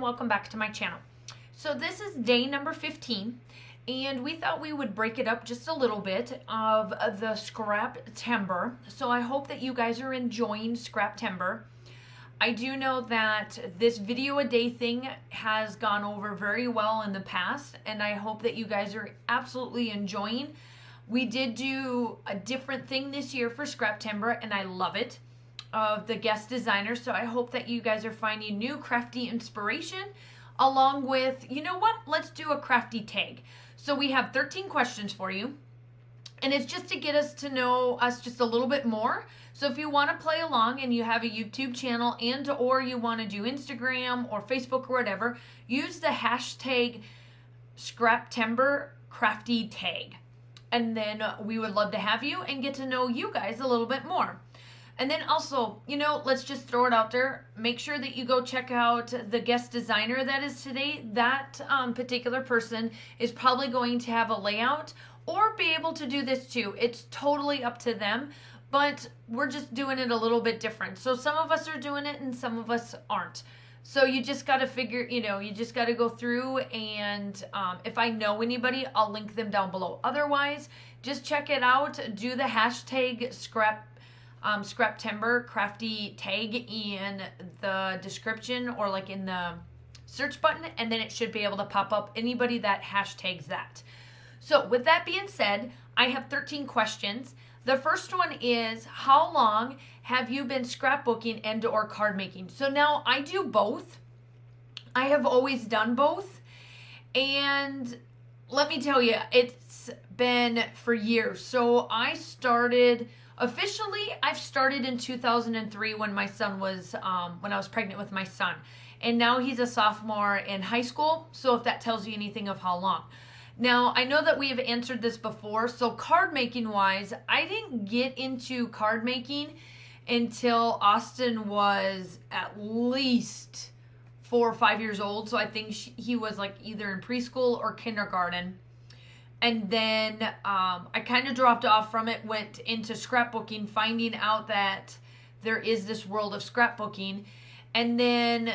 welcome back to my channel. So this is day number 15, and we thought we would break it up just a little bit of the Scraptember. So I hope that you guys are enjoying Scraptember. I do know that this video a day thing has gone over very well in the past, and I hope that you guys are absolutely enjoying. We did do a different thing this year for Scraptember, and I love it, of the guest designer. So I hope that you guys are finding new crafty inspiration along with, you know what, let's do a crafty tag. So we have 13 questions for you, and it's just to get us to know us just a little bit more. So if you want to play along and you have a YouTube channel and or you want to do Instagram or Facebook or whatever, use the hashtag Scraptember Crafty Tag. And then we would love to have you and get to know you guys a little bit more. And then also, you know, let's just throw it out there. Make sure that you go check out the guest designer that is today. That particular person is probably going to have a layout or be able to do this too. It's totally up to them, but we're just doing it a little bit different. So some of us are doing it and some of us aren't. So you just got to figure, you know, you just got to go through, and if I know anybody, I'll link them down below. Otherwise, just check it out. Do the hashtag Scraptember Crafty Tag in the description or like in the search button, and then it should be able to pop up anybody that hashtags that. So with that being said, I have 13 questions. The first one is, how long have you been scrapbooking and or card making? So now I do both. I have always done both, and let me tell you, it's been for years. So I started officially, I've started in 2003 when my son was, when I was pregnant with my son. And now he's a sophomore in high school. So if that tells you anything of how long. Now, I know that we have answered this before. So card making wise, I didn't get into card making until Austin was at least 4 or 5 years old. So I think he was like either in preschool or kindergarten. And then I kind of dropped off from it, went into scrapbooking, finding out that there is this world of scrapbooking. And then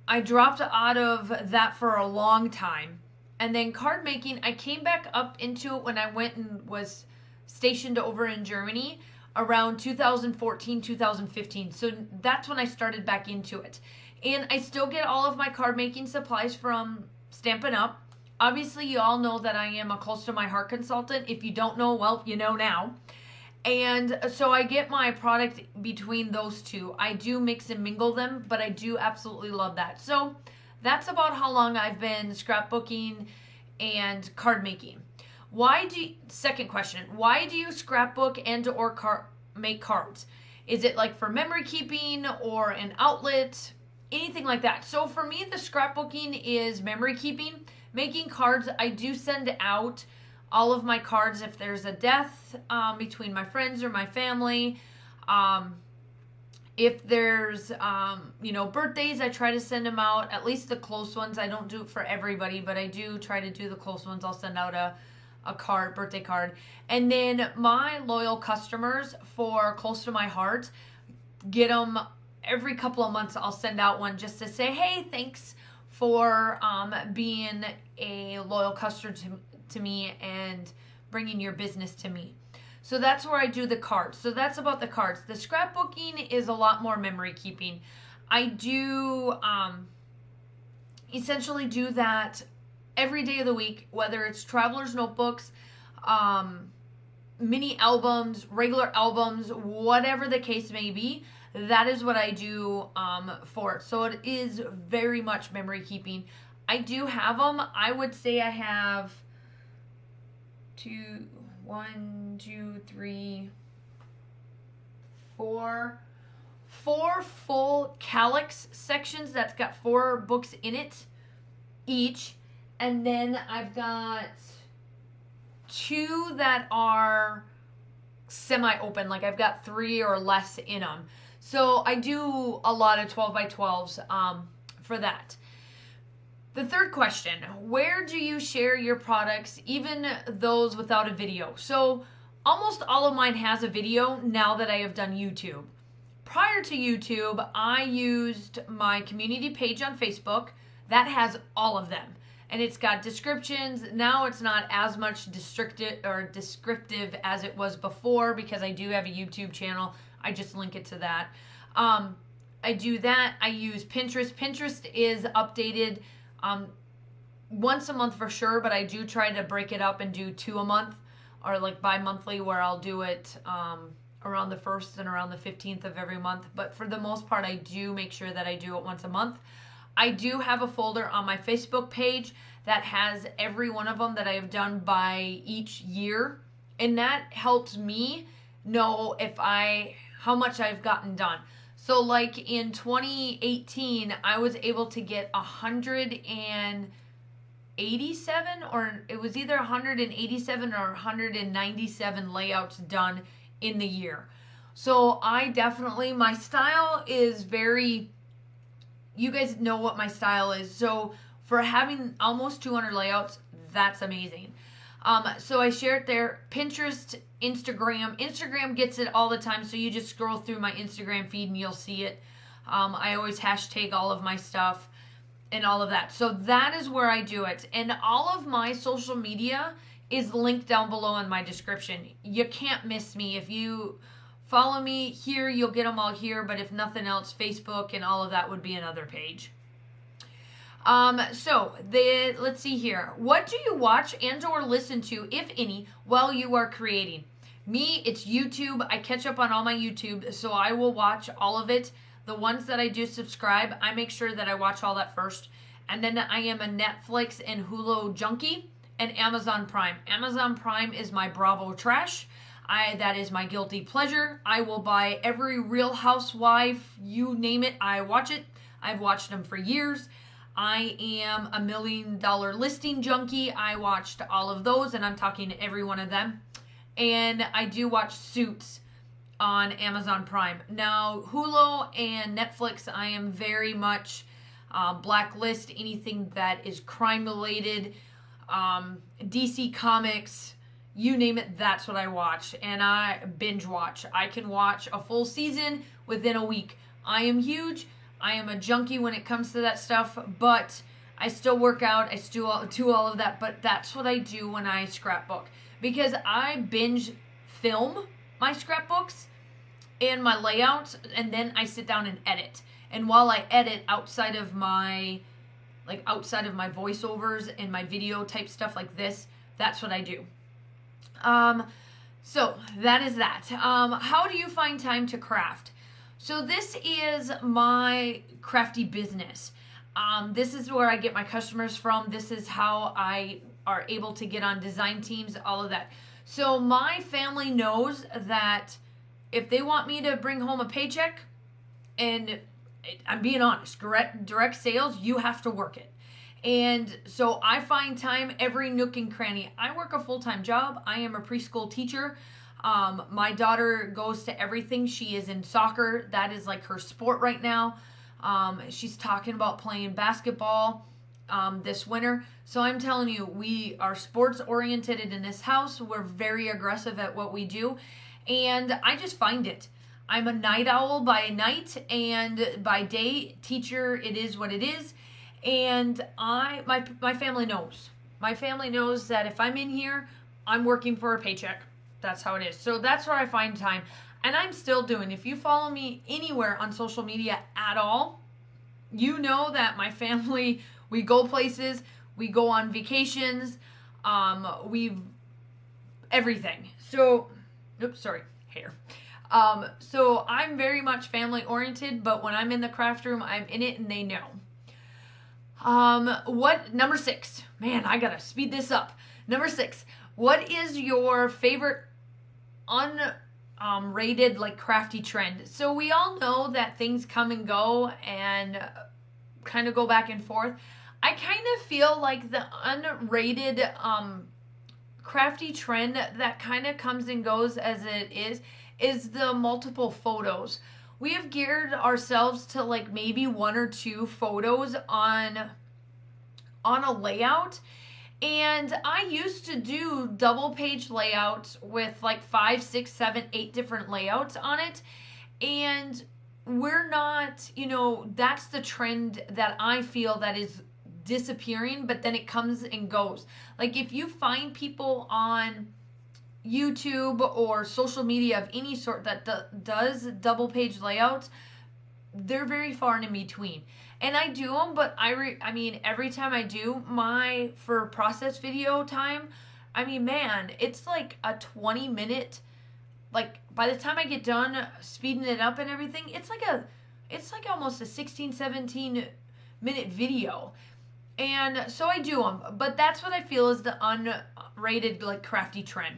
I dropped out of that for a long time. And then card making, I came back up into it when I went and was stationed over in Germany around 2014, 2015. So that's when I started back into it. And I still get all of my card making supplies from Stampin' Up! Obviously, you all know that I am a close to my heart consultant. If you don't know, well, you know now. And so I get my product between those two. I do mix and mingle them, but I do absolutely love that. So that's about how long I've been scrapbooking and card making. Second question, why do you scrapbook and or make cards? Is it like for memory keeping or an outlet? Anything like that. So for me, the scrapbooking is memory keeping. Making cards, I do send out all of my cards if there's a death between my friends or my family. If there's, you know, birthdays, I try to send them out, at least the close ones. I don't do it for everybody, but I do try to do the close ones. I'll send out a card, birthday card. And then my loyal customers for close to my heart, get them every couple of months. I'll send out one just to say, hey, thanks for being a loyal customer to me and bringing your business to me. So that's where I do the cards. So that's about the cards. The scrapbooking is a lot more memory keeping. I do essentially do that every day of the week, whether it's traveler's notebooks, mini albums, regular albums, whatever the case may be. That is what I do for it. So it is very much memory keeping. I do have them. I would say I have 4 full calyx sections that's got 4 books in it each. And then I've got 2 that are semi-open, like I've got 3 or less in them. So I do a lot of 12 by 12s for that. The third question, where do you share your products, even those without a video? So almost all of mine has a video now that I have done YouTube. Prior to YouTube, I used my community page on Facebook. that has all of them. And it's got descriptions. Now it's not as much descriptive as it was before because I do have a YouTube channel. I just link it to that. I do that. I use Pinterest. Pinterest is updated once a month for sure, but I do try to break it up and do 2 a month, or like bi-monthly, where I'll do it around the 1st and around the 15th of every month. But for the most part, I do make sure that I do it once a month. I do have a folder on my Facebook page that has every one of them that I have done by each year, and that helps me know how much I've gotten done. So like in 2018, I was able to get 187, or it was either 187 or 197 layouts done in the year. So my style is very, you guys know what my style is. So for having almost 200 layouts, that's amazing. So I share it there. Pinterest, Instagram gets it all the time. So you just scroll through my Instagram feed and you'll see it. I always hashtag all of my stuff and all of that. So that is where I do it. And all of my social media is linked down below in my description. You can't miss me. If you follow me here, you'll get them all here. But if nothing else, Facebook and all of that would be another page. Let's see here. What do you watch and or listen to, if any, while you are creating? Me, it's YouTube. I catch up on all my YouTube, so I will watch all of it. The ones that I do subscribe, I make sure that I watch all that first. And then I am a Netflix and Hulu junkie, and Amazon Prime. Amazon Prime is my Bravo trash. That is my guilty pleasure. I will buy every Real Housewife, you name it, I watch it. I've watched them for years. I am a $1 million listing junkie. I watched all of those, and I'm talking every one of them. And I do watch Suits on Amazon Prime. Now, Hulu and Netflix, I am very much blacklist anything that is crime related, DC Comics, you name it, that's what I watch. And I binge watch. I can watch a full season within a week. I am huge. I am a junkie when it comes to that stuff, but I still work out. I still do all of that, but that's what I do when I scrapbook, because I binge film my scrapbooks and my layouts, and then I sit down and edit. And while I edit outside of my voiceovers and my video type stuff like this, that's what I do. So that is that. How do you find time to craft? So this is my crafty business. This is where I get my customers from. This is how I are able to get on design teams, all of that. So my family knows that if they want me to bring home a paycheck, and I'm being honest, direct sales, you have to work it. And so I find time every nook and cranny. I work a full-time job. I am a preschool teacher. My daughter goes to everything. She is in soccer. That is like her sport right now. She's talking about playing basketball this winter. So I'm telling you, we are sports oriented in this house. We're very aggressive at what we do. And I just find it. I'm a night owl by night, and by day, teacher, it is what it is. And my family knows. My family knows that if I'm in here, I'm working for a paycheck. That's how it is. So that's where I find time. And I'm still doing. If you follow me anywhere on social media at all, you know that my family, we go places, we go on vacations, everything. So, so I'm very much family oriented, but when I'm in the craft room, I'm in it and they know. Number 6, man, I gotta speed this up. Number 6, what is your favorite unrated like crafty trend? So we all know that things come and go and kind of go back and forth. I kind of feel like the unrated crafty trend that kind of comes and goes as it is the multiple photos. We have geared ourselves to like maybe 1 or 2 photos on a layout. And I used to do double page layouts with like 5, 6, 7, 8 different layouts on it. And we're not, that's the trend that I feel that is disappearing, but then it comes and goes. Like if you find people on YouTube or social media of any sort that does double page layouts, they're very far in between. And I do them, but I mean, every time I do for process video time, I mean, man, it's like a 20-minute, like by the time I get done speeding it up and everything, it's like almost a 16-17 minute video. And so I do them, but that's what I feel is the unrated like crafty trend.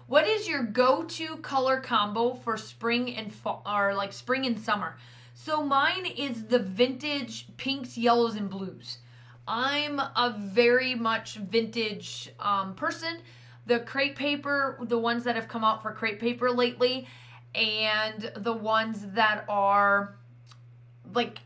What is your go-to color combo for spring and fall, or like spring and summer? So mine is the vintage pinks, yellows, and blues. I'm a very much vintage person. The crepe paper, the ones that have come out for crepe paper lately, and the ones that are like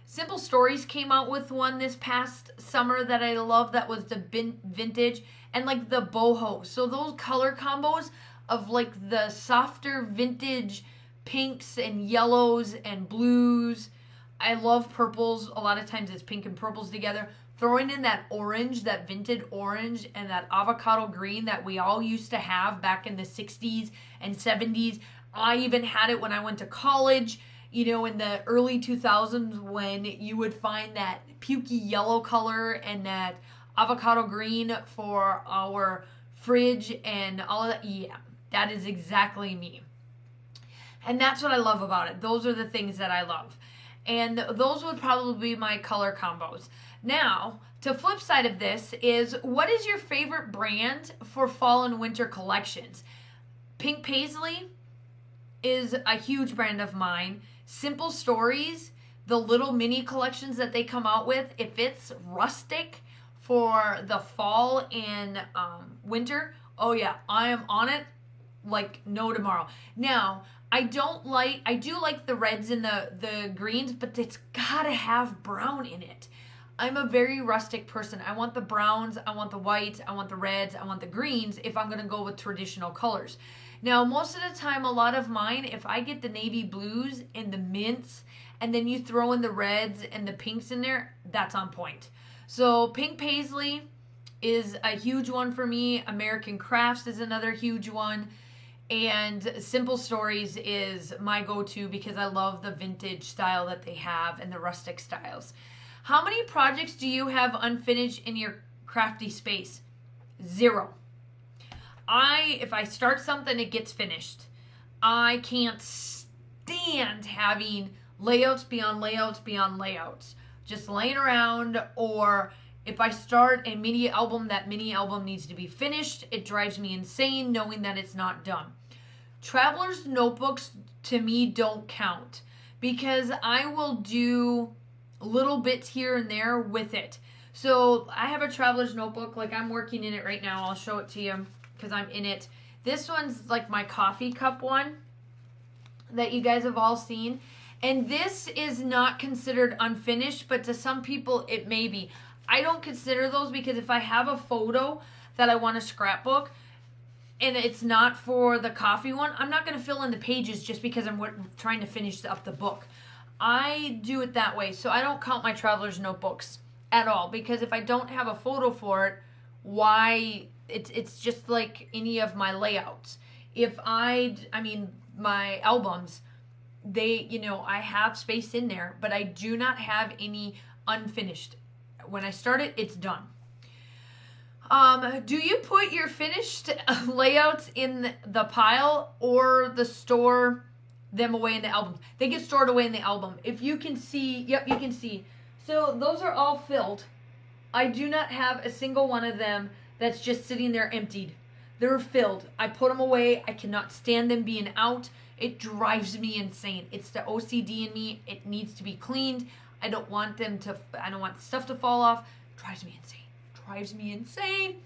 Simple Stories came out with one this past summer that I love, that was the vintage, and like the boho. So those color combos of like the softer vintage pinks and yellows and blues. I love purples. A lot of times it's pink and purples together. Throwing in that orange, that vintage orange, and that avocado green that we all used to have back in the 60s and 70s. I even had it when I went to college, you know, in the early 2000s, when you would find that pukey yellow color and that avocado green for our fridge and all of that. Yeah, that is exactly me. And that's what I love about it. Those are the things that I love. And those would probably be my color combos. Now, the flip side of this is, what is your favorite brand for fall and winter collections? Pink Paisley is a huge brand of mine. Simple Stories, the little mini collections that they come out with, if it's rustic for the fall and winter, oh yeah, I am on it like no tomorrow. Now, I do like the reds and the greens, but it's gotta have brown in it. I'm a very rustic person. I want the browns, I want the whites, I want the reds, I want the greens if I'm gonna go with traditional colors. Now, most of the time, a lot of mine, if I get the navy blues and the mints, and then you throw in the reds and the pinks in there, that's on point. So Pink Paisley is a huge one for me. American Crafts is another huge one. And Simple Stories is my go-to because I love the vintage style that they have and the rustic styles. How many projects do you have unfinished in your crafty space? 0. If I start something, it gets finished. I can't stand having layouts beyond layouts beyond layouts just laying around, or if I start a mini album, that mini album needs to be finished. It drives me insane knowing that it's not done. Traveler's notebooks to me don't count because I will do little bits here and there with it. So I have a traveler's notebook, like I'm working in it right now. I'll show it to you because I'm in it. This one's like my coffee cup one that you guys have all seen. And this is not considered unfinished, but to some people it may be. I don't consider those because if I have a photo that I want to scrapbook and it's not for the coffee one, I'm not going to fill in the pages just because I'm trying to finish up the book. I do it that way. So I don't count my traveler's notebooks at all because if I don't have a photo for it, why? It's just like any of my layouts. My albums, I have space in there, but I do not have any unfinished. When I start it, it's done. Do you put your finished layouts in the pile or store them away in the album? They get stored away in the album. If you can see, yep, you can see. So those are all filled. I do not have a single one of them that's just sitting there emptied. They're filled. I put them away. I cannot stand them being out. It drives me insane. It's the OCD in me. It needs to be cleaned. I don't want stuff to fall off. Drives me insane.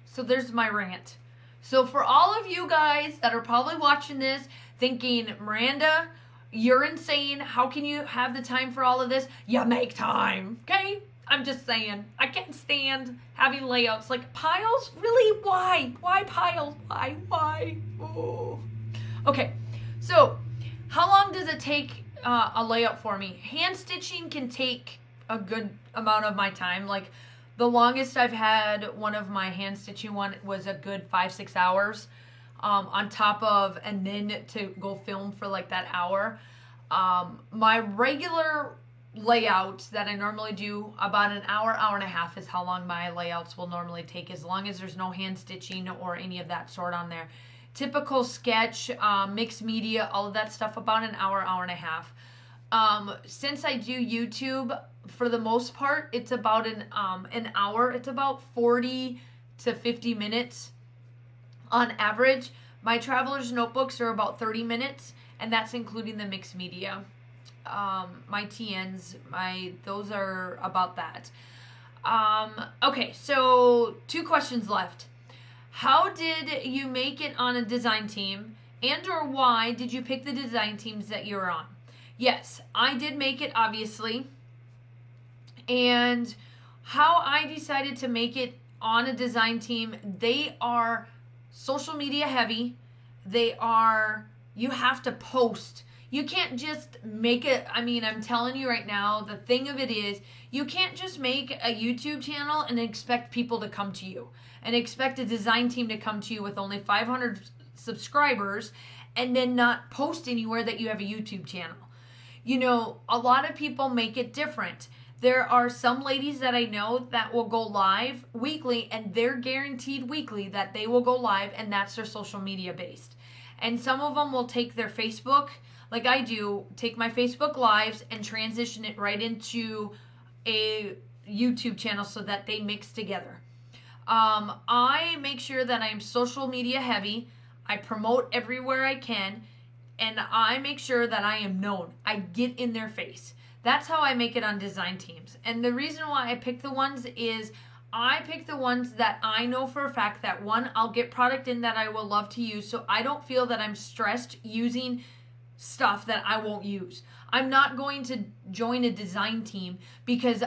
So there's my rant. So for all of you guys that are probably watching this thinking, Miranda, you're insane. How can you have the time for all of this? You make time, okay? I'm just saying. I can't stand having layouts. Like piles? Really? Why? Why piles? Why? Oh. Okay, so how long does it take a layout for me? Hand stitching can take a good amount of my time. Like the longest I've had one of my hand stitching one was a good 5-6 hours on top of, and then to go film for like that hour. My regular layout that I normally do, about an hour, hour and a half is how long my layouts will normally take, as long as there's no hand stitching or any of that sort on there. Typical sketch, mixed media, all of that stuff, about an hour, hour and a half. Since I do YouTube, for the most part, it's about an hour. It's about 40 to 50 minutes on average. My traveler's notebooks are about 30 minutes, and that's including the mixed media. My TNs, those are about that. Okay, so 2 questions left. How did you make it on a design team, and or why did you pick the design teams that you're on? Yes, I did make it, obviously. And how I decided to make it on a design team, they are social media heavy. You have to post. You can't just make it. I mean, I'm telling you right now, the thing of it is, you can't just make a YouTube channel and expect people to come to you and expect a design team to come to you with only 500 subscribers and then not post anywhere that you have a YouTube channel. You know, a lot of people make it different. There are some ladies that I know that will go live weekly, and they're guaranteed weekly that they will go live, and that's their social media based. And some of them will take their Facebook, like I do, take my Facebook lives and transition it right into a YouTube channel so that they mix together. I make sure that I'm social media heavy. I promote everywhere I can, and I make sure that I am known. I get in their face. That's how I make it on design teams. And the reason why I pick the ones is I pick the ones that I know for a fact that, one, I'll get product in that I will love to use, so I don't feel that I'm stressed using stuff that I won't use. I'm not going to join a design team because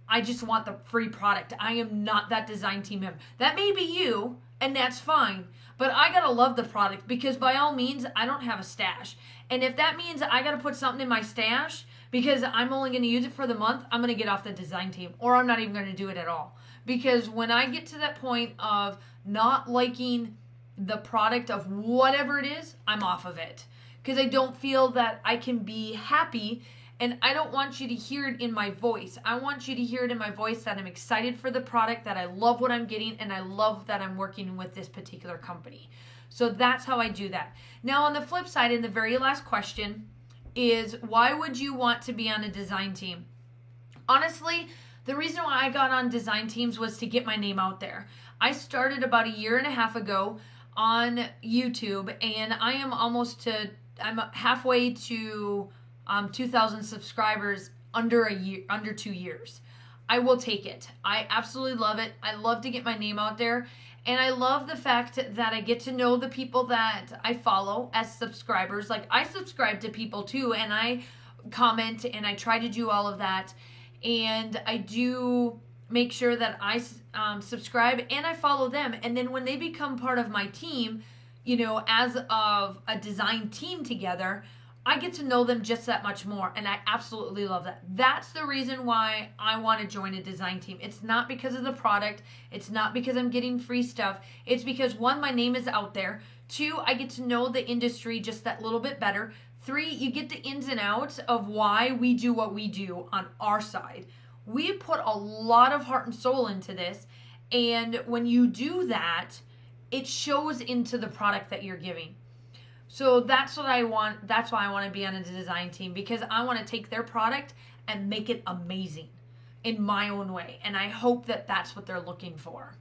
I just want the free product. I am not that design team member. That may be you, and that's fine. But I gotta love the product, because by all means, I don't have a stash. And if that means I gotta put something in my stash because I'm only gonna use it for the month, I'm gonna get off the design team, or I'm not even gonna do it at all. Because when I get to that point of not liking the product of whatever it is, I'm off of it. Because I don't feel that I can be happy, and I don't want you to hear it in my voice. I want you to hear it in my voice that I'm excited for the product, that I love what I'm getting, and I love that I'm working with this particular company. So that's how I do that. Now, on the flip side, in the very last question, is why would you want to be on a design team? Honestly, the reason why I got on design teams was to get my name out there. I started about 1.5 years ago on YouTube, and I'm halfway to 2,000 subscribers under 2 years. I will take it. I absolutely love it. I love to get my name out there. And I love the fact that I get to know the people that I follow as subscribers. Like, I subscribe to people too, and I comment, and I try to do all of that. And I do make sure that I subscribe and I follow them. And then when they become part of my team, you know, as of a design team together, I get to know them just that much more, and I absolutely love that. That's the reason why I want to join a design team. It's not because of the product. It's not because I'm getting free stuff. It's because, one, my name is out there. 2, I get to know the industry just that little bit better. 3, you get the ins and outs of why we do what we do on our side. We put a lot of heart and soul into this, and when you do that, it shows into the product that you're giving. So that's what I want. That's why I want to be on a design team, because I want to take their product and make it amazing in my own way. And I hope that that's what they're looking for.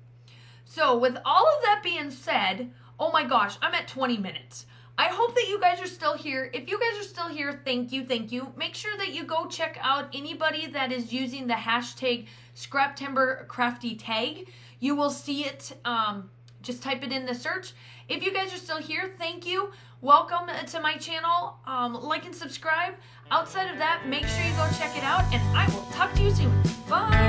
So with all of that being said, oh my gosh, I'm at 20 minutes. I hope that you guys are still here. If you guys are still here, thank you, thank you. Make sure that you go check out anybody that is using the hashtag Scraptember Crafty Tag. You will see it. Just type it in the search. If you guys are still here, thank you. Welcome to my channel. Like and subscribe. Outside of that, make sure you go check it out, and I will talk to you soon. Bye.